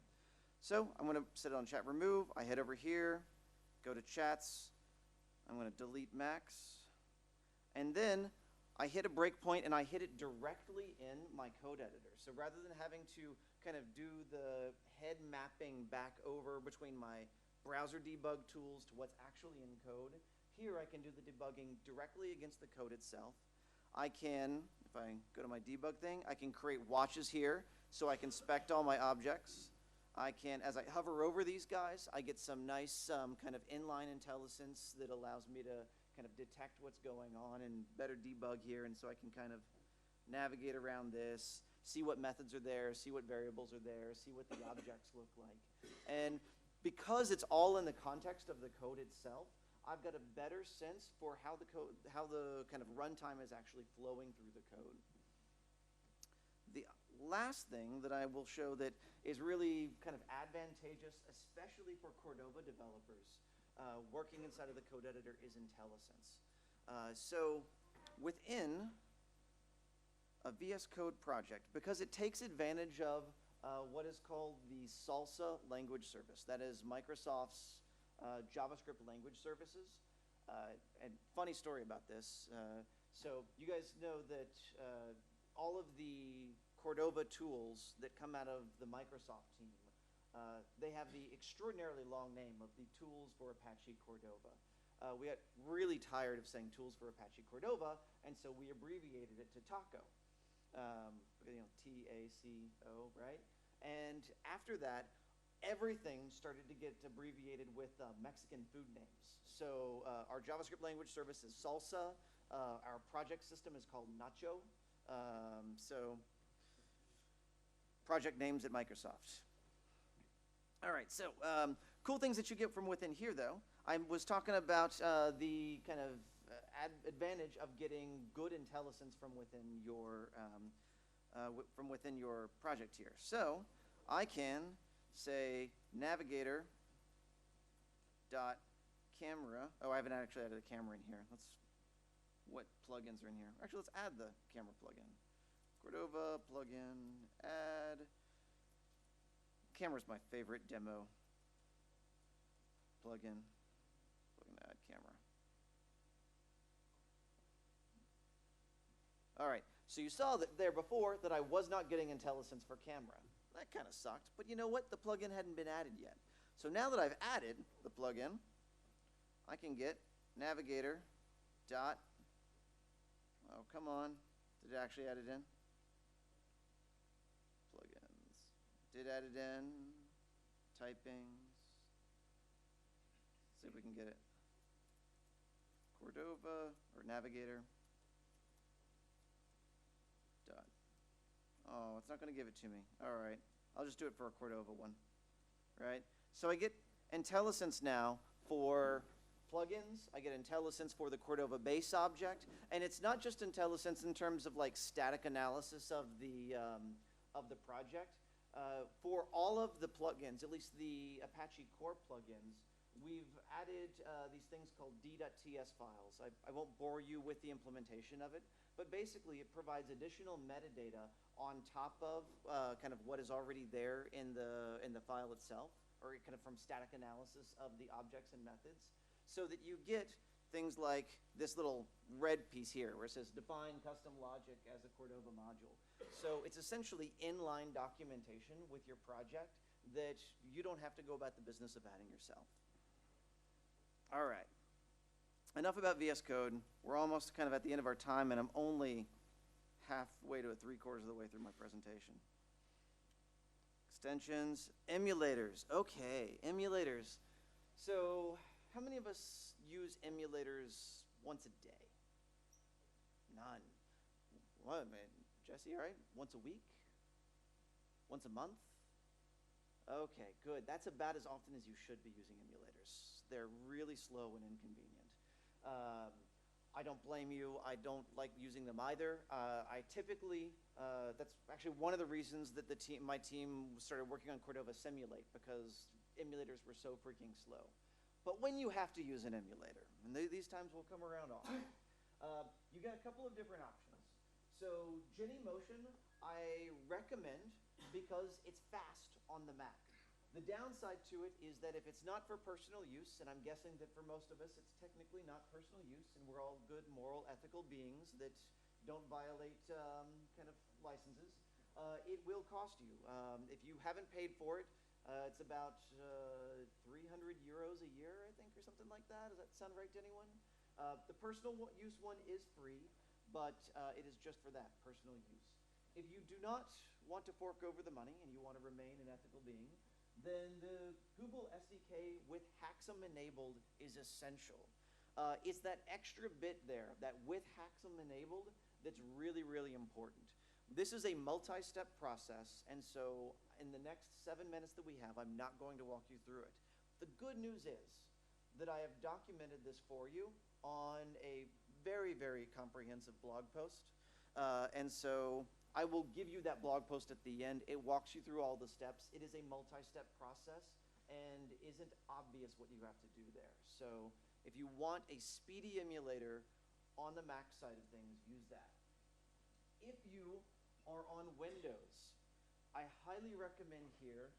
So I'm going to set it on chat remove. I head over here, go to chats. I'm going to delete max. And then I hit a breakpoint and I hit it directly in my code editor. So rather than having to kind of do the head mapping back over between my browser debug tools to what's actually in code, here I can do the debugging directly against the code itself. I can, if I go to my debug thing, I can create watches here so I can inspect all my objects. I can, as I hover over these guys, I get some nice kind of inline intelligence that allows me to kind of detect what's going on and better debug here, and so I can kind of navigate around this, see what methods are there, see what variables are there, see what the objects look like. And because it's all in the context of the code itself, I've got a better sense for how the code, how the kind of runtime is actually flowing through the code. The last thing that I will show that is really kind of advantageous, especially for Cordova developers working inside of the code editor, is IntelliSense. So within a VS Code project, because it takes advantage of what is called the SALVA language service. That is Microsoft's JavaScript language services. And funny story about this. So you guys know that all of the Cordova tools that come out of the Microsoft team, they have the extraordinarily long name of the Tools for Apache Cordova. We got really tired of saying Tools for Apache Cordova, and so we abbreviated it to TACO. T-A-C-O, right? And after that, everything started to get abbreviated with Mexican food names. So our JavaScript language service is Salsa. Our project system is called Nacho. So project names at Microsoft. All right, so cool things that you get from within here, though. I was talking about the kind of advantage of getting good IntelliSense from within your project here. So I can say navigator dot camera. Oh, I haven't actually added a camera in here. What plugins are in here? Actually, let's add the camera plugin. Cordova plugin, add. Camera's my favorite demo plugin. Plugin add camera. All right, so you saw that there before that I was not getting IntelliSense for camera. That kind of sucked, but you know what? The plugin hadn't been added yet. So now that I've added the plugin, I can get navigator dot, oh, come on. Did it actually add it in? Plugins. Did add it in. Typings. See if we can get it. Cordova, or navigator. Dot. Oh, it's not going to give it to me. All right. I'll just do it for a Cordova one. Right? So I get IntelliSense now for plugins. I get IntelliSense for the Cordova base object. And it's not just IntelliSense in terms of like static analysis of the project. For all of the plugins, at least the Apache core plugins, we've added these things called Dts Files. I won't bore you with the implementation of it, but basically it provides additional metadata on top of kind of what is already there in the file itself, or kind of from static analysis of the objects and methods, so that you get things like this little red piece here where it says define custom logic as a Cordova module. So it's essentially inline documentation with your project that you don't have to go about the business of adding yourself. All right. Enough about VS Code. We're almost kind of at the end of our time, and I'm only halfway to 3/4 of the way through my presentation. Extensions, emulators. Okay, emulators. So how many of us use emulators once a day? None. What, man? Jesse, all right? Once a week? Once a month? Okay, good. That's about as often as you should be using emulators. They're really slow and inconvenient. I don't blame you. I don't like using them either. I typically, that's actually one of the reasons that my team started working on Cordova Simulate, because emulators were so freaking slow. But when you have to use an emulator, and these times will come around often, you got a couple of different options. So Genymotion, I recommend because it's fast on the Mac. The downside to it is that if it's not for personal use, and I'm guessing that for most of us it's technically not personal use, and we're all good, moral, ethical beings that don't violate kind of licenses, it will cost you. If you haven't paid for it, it's about 300 euros a year, I think, or something like that. Does that sound right to anyone? The personal use one is free, but it is just for that, personal use. If you do not want to fork over the money and you want to remain an ethical being, then the Google SDK with Haxum enabled is essential. It's that extra bit there, that with Haxum enabled, that's really, really important. This is a multi-step process, and so in the next 7 minutes that we have, I'm not going to walk you through it. The good news is that I have documented this for you on a very, very comprehensive blog post. And so I will give you that blog post at the end. It walks you through all the steps. It is a multi-step process and isn't obvious what you have to do there. So if you want a speedy emulator on the Mac side of things, use that. If you are on Windows, I highly recommend here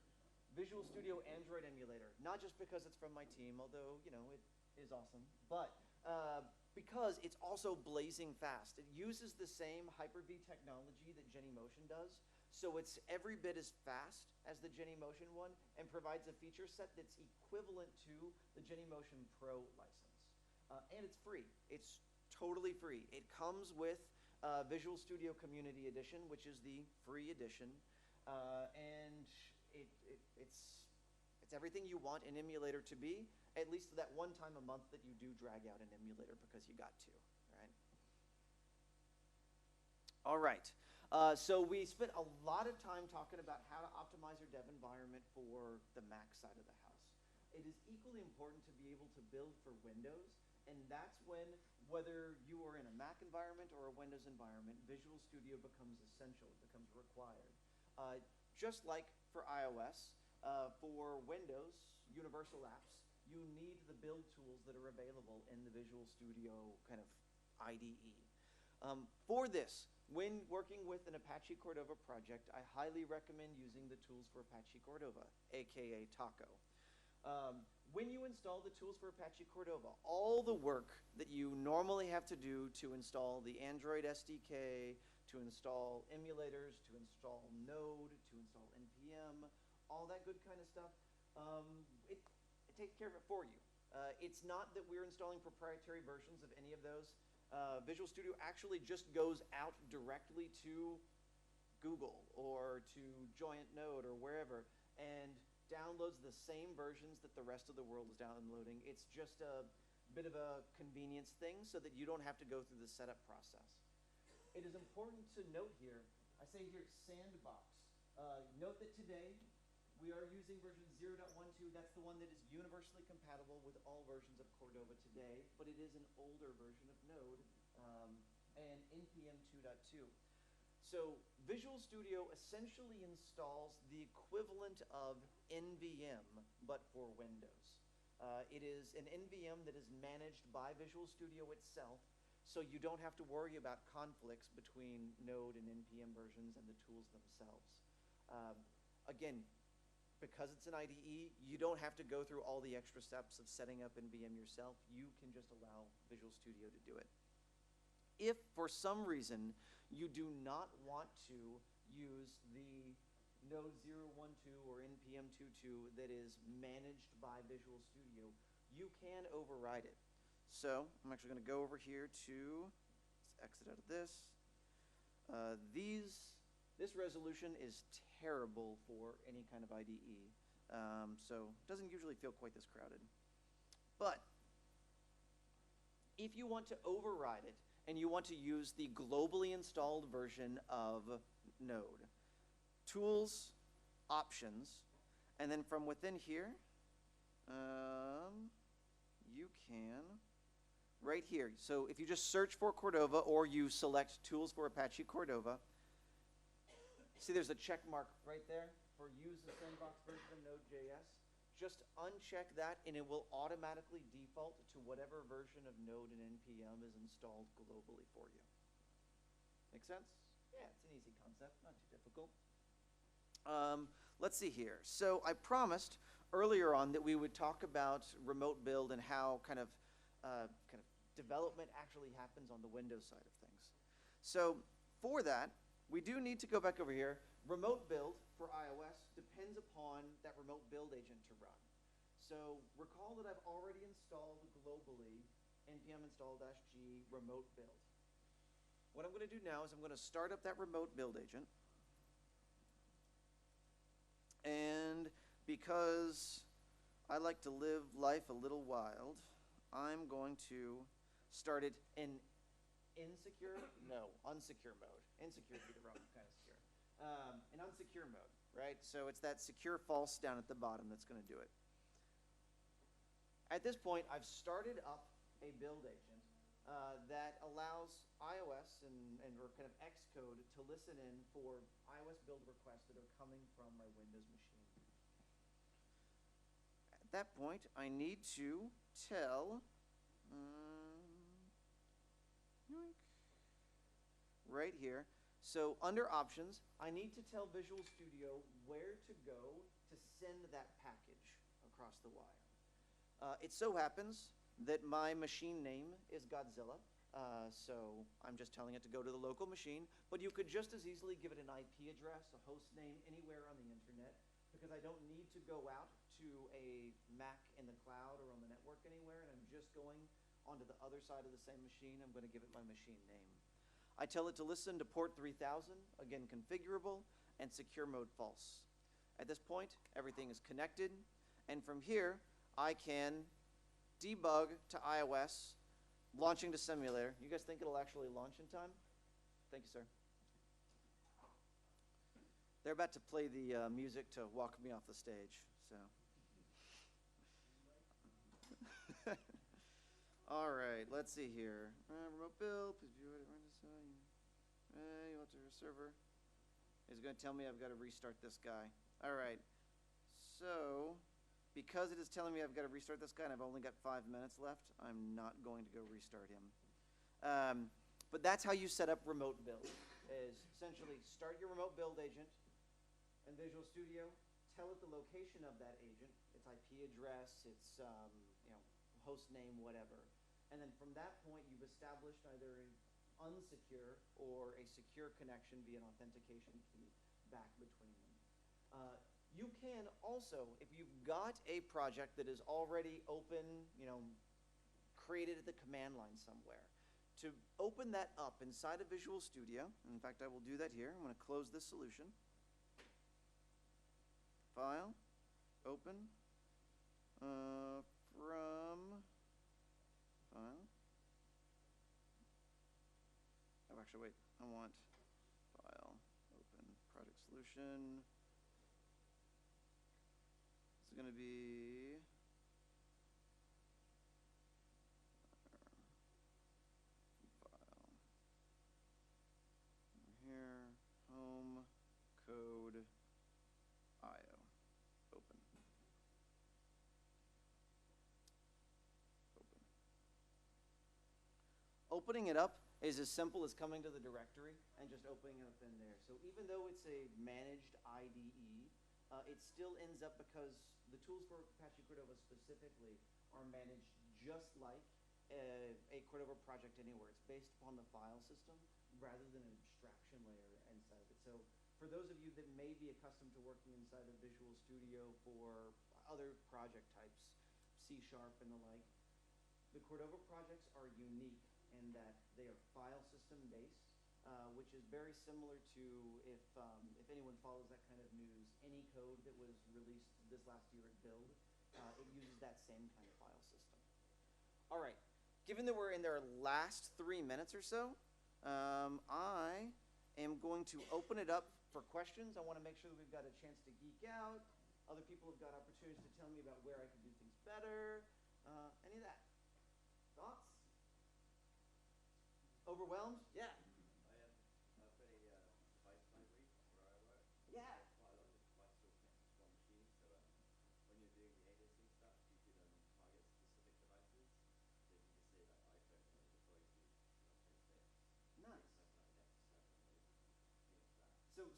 Visual Studio Android emulator, not just because it's from my team, although, you know, it is awesome, but because it's also blazing fast. It uses the same Hyper-V technology that Genymotion does, so it's every bit as fast as the Genymotion one and provides a feature set that's equivalent to the Genymotion Pro license. And it's free. It's totally free. It comes with Visual Studio Community Edition, which is the free edition, and it's everything you want an emulator to be, at least that one time a month that you do drag out an emulator because you got to, right? All right, so we spent a lot of time talking about how to optimize your dev environment for the Mac side of the house. It is equally important to be able to build for Windows, and that's when, whether you are in a Mac environment or a Windows environment, Visual Studio becomes essential, it becomes required. Just like for iOS, for Windows, universal apps, you need the build tools that are available in the Visual Studio kind of IDE. For this, when working with an Apache Cordova project, I highly recommend using the tools for Apache Cordova, aka Taco. When you install the tools for Apache Cordova, all the work that you normally have to do to install the Android SDK, to install emulators, to install Node, to install NPM, all that good kind of stuff, it takes care of it for you. It's not that we're installing proprietary versions of any of those. Visual Studio actually just goes out directly to Google or to Giant Node or wherever and downloads the same versions that the rest of the world is downloading. It's just a bit of a convenience thing so that you don't have to go through the setup process. It is important to note here, I say here sandbox. Note that today we are using version 0.12. That's the one that is universally compatible with all versions of Cordova today, but it is an older version of Node and NPM 2.2. So Visual Studio essentially installs the equivalent of NVM, but for Windows. It is an NVM that is managed by Visual Studio itself, so you don't have to worry about conflicts between Node and NPM versions and the tools themselves. Again, because it's an IDE, you don't have to go through all the extra steps of setting up NVM yourself. You can just allow Visual Studio to do it. If, for some reason, you do not want to use the Node 0.12 or NPM 2.2 that is managed by Visual Studio, you can override it. So I'm actually going to go over here to, let's exit out of this. This resolution is terrible for any kind of IDE, so it doesn't usually feel quite this crowded. But if you want to override it and you want to use the globally installed version of Node, Tools, Options, and then from within here, you can, right here. So if you just search for Cordova or you select Tools for Apache Cordova, see there's a check mark right there for use the sandbox version of Node.js. Just uncheck that and it will automatically default to whatever version of Node and NPM is installed globally for you. Make sense? Yeah, it's an easy concept, not too difficult. Let's see here. So I promised earlier on that we would talk about remote build and how kind of development actually happens on the Windows side of things. So for that, we do need to go back over here. Remote build for iOS depends upon that remote build agent to run. So recall that I've already installed globally npm install-g remote build. What I'm going to do now is I'm going to start up that remote build agent. And because I like to live life a little wild, I'm going to start it in unsecure mode. Insecure would be the wrong kind of secure. In unsecure mode, right? So it's that secure false down at the bottom that's going to do it. At this point, I've started up a build agent that allows iOS and or kind of Xcode to listen in for iOS build requests that are coming from my Windows machine. At that point, I need to tell right here. So under options, I need to tell Visual Studio where to go to send that package across the wire. It so happens that my machine name is Godzilla, so I'm just telling it to go to the local machine, but you could just as easily give it an IP address, a host name, anywhere on the internet, because I don't need to go out to a Mac in the cloud or on the network anywhere, and I'm just going onto the other side of the same machine. I'm going to give it my machine name. I tell it to listen to port 3000, again configurable, and secure mode false. At this point, everything is connected, and from here, I can debug to iOS, launching to simulator. You guys think it'll actually launch in time? Thank you, sir. They're about to play the music to walk me off the stage, so. All right, let's see here. Remote build, please view it. You want to server. It's going to tell me I've got to restart this guy. All right, so because it is telling me I've got to restart this guy and I've only got 5 minutes left, I'm not going to go restart him. But that's how you set up remote build, is essentially start your remote build agent in Visual Studio, tell it the location of that agent, its IP address, its host name, whatever. And then from that point, you've established either an unsecure or a secure connection via an authentication key back between them. You can also, if you've got a project that is already open, created at the command line somewhere, to open that up inside of Visual Studio. In fact, I will do that here. I'm going to close this solution. File, open, from file. Oh, actually, wait. I want file, open, project solution. It's going to be file over here, home, code, IO, open. Open. Opening it up is as simple as coming to the directory and just opening it up in there. So even though it's a managed IDE, it still ends up, because the tools for Apache Cordova specifically are managed just like a Cordova project anywhere. It's based upon the file system rather than an abstraction layer inside of it. So for those of you that may be accustomed to working inside of Visual Studio for other project types, C# and the like, the Cordova projects are unique in that they are file system based, which is very similar to, if anyone follows that kind of news, any code that was released this last year at Build, it uses that same kind of file system. All right, given that we're in their last 3 minutes or so, I am going to open it up for questions. I want to make sure that we've got a chance to geek out. Other people have got opportunities to tell me about where I can do things better. Any of that? Thoughts? Overwhelmed? Yeah. I've got a device library where I work. Yeah. Quite a lot of devices all connected to one machine, so when you're doing the aliasing stuff, you could target specific devices. So you can just say like iPhone and it deploys to PlayStation. Nice. So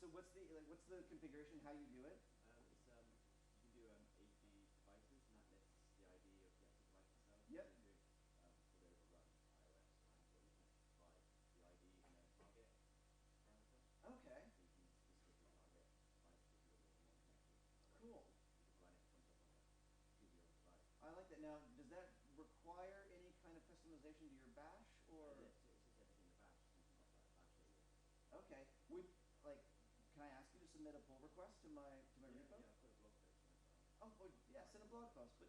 So what's the configuration? How you do it? You can do AP devices, and that lists the ID of the actual device itself. Yep. So you do Cordova run iOS or Android, you can provide the ID and then target parameter. Okay. So you can specifically target devices that you're more connected. Cool. You can run it from top of a studio device. I like that. Now, does that require any kind of customization to your bash, or? It's just everything in the bash. You can pop that bash over. Okay. Can I ask you to submit a pull request to my repo? Yeah, I've got a blog post on it. Oh, well, yeah, send a blog post. But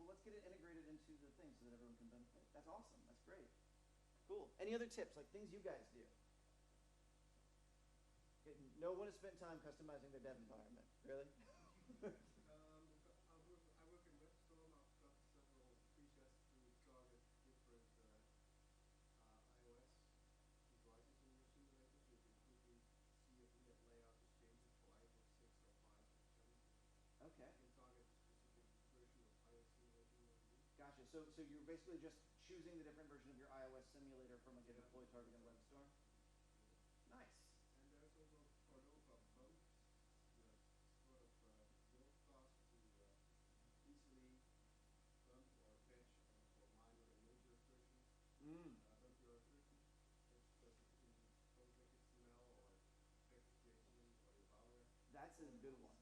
let's get it integrated into the thing so that everyone can benefit. That's awesome. That's great. Cool. Any other tips, like things you guys do? Okay, no one has spent time customizing their dev environment. Really? I work in WebStorm. I've got several presets to target different So you're basically just choosing the different version of your iOS simulator from a given deploy target and web store? Nice. And there's also Cordova bumps, sort of build class to easily bump or patch for minor and major versions. Mm. Bump your version, just because it's in config XML or package.json or your bower. That's a good one.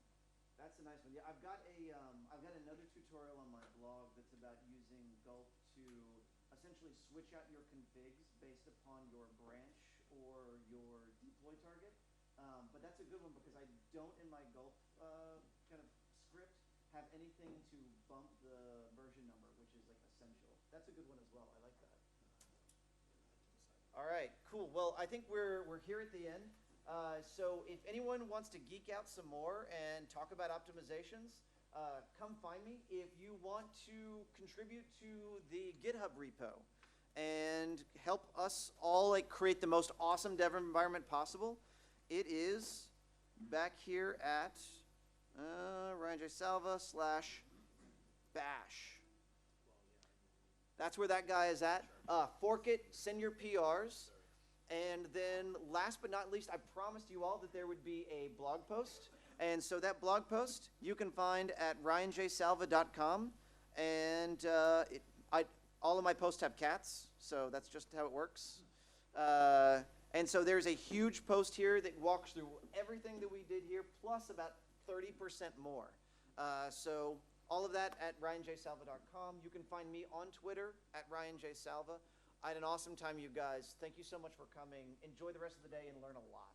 That's a nice one. Yeah, I've got another tutorial on my blog that's about using Gulp to essentially switch out your configs based upon your branch or your deploy target. But that's a good one because I don't in my Gulp kind of script have anything to bump the version number, which is like essential. That's a good one as well. I like that. All right, cool. Well, I think we're here at the end. So if anyone wants to geek out some more and talk about optimizations, come find me. If you want to contribute to the GitHub repo and help us all like create the most awesome dev environment possible, it is back here at RyanJSalva/bash. That's where that guy is at. Fork it, send your PRs. And then last but not least, I promised you all that there would be a blog post. And so that blog post you can find at ryanjsalva.com. And all of my posts have cats, so that's just how it works. And so there's a huge post here that walks through everything that we did here, plus about 30% more. So all of that at ryanjsalva.com. You can find me on Twitter at ryanjsalva. I had an awesome time, you guys. Thank you so much for coming. Enjoy the rest of the day and learn a lot.